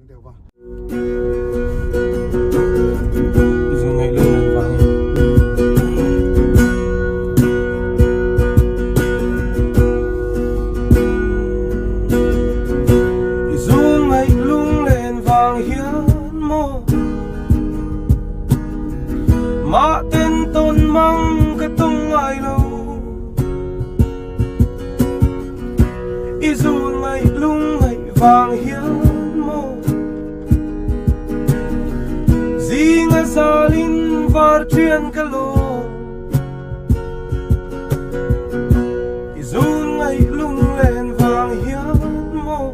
đều vào. Dừng ngày luôn vàng. Dù ngày lung lên vàng hiến mô mà tên tôn mong cái tung ai lâu. Dù ngày lung ngày vàng hiến mô dì ngã xa linh var chuyên cái lô. Dù ngày lung lên vàng hiến mô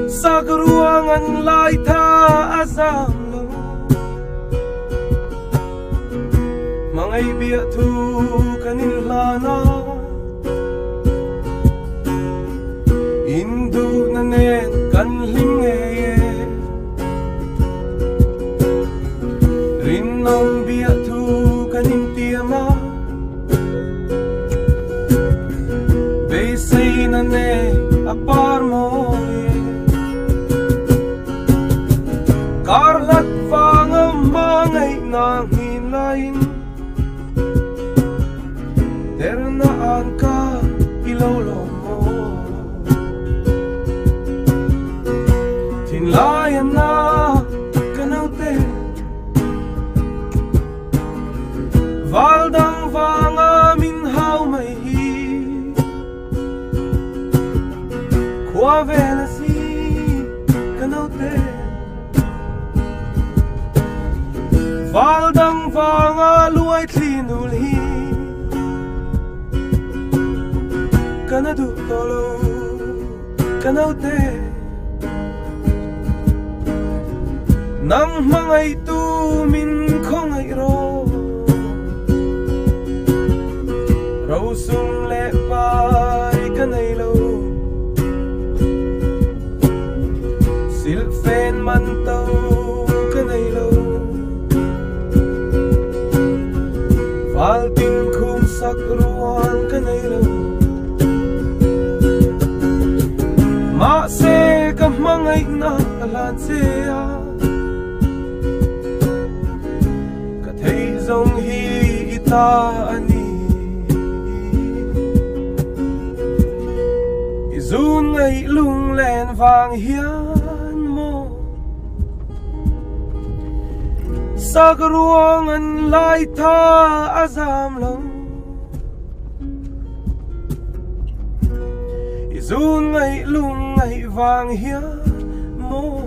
sa cái ruang ngăn lại tha azam lâu. Mà ngày bia thu cái nín là nó Indu na nen kan linge Rin nong bia thu kanin tiama Be say na ne apar mo Karlat vang mangay nang hinlain Ternaan ka ilolo Layan na kanaute Valdang vanga min hao mai hi Kwa vela si kanaute Valdang vanga luai tlinul hi Kanadu tolo kanaute Nang mangay tumin kong ay ro Rosung lepay kanay lo Silfen mantaw kanay lo Valtin kung sakruan kanay lo Maase ka mangay na kalansiya Dong hi ita ani Izun ngay lung lên vàng hiến mô Sa ruang an lai tha azam long Izun ngay lung ngay vàng hiến mô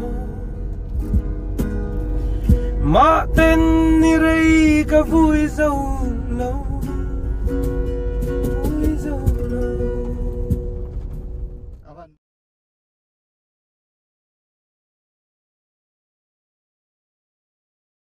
Mà tên ni rây cả vui dâu lâu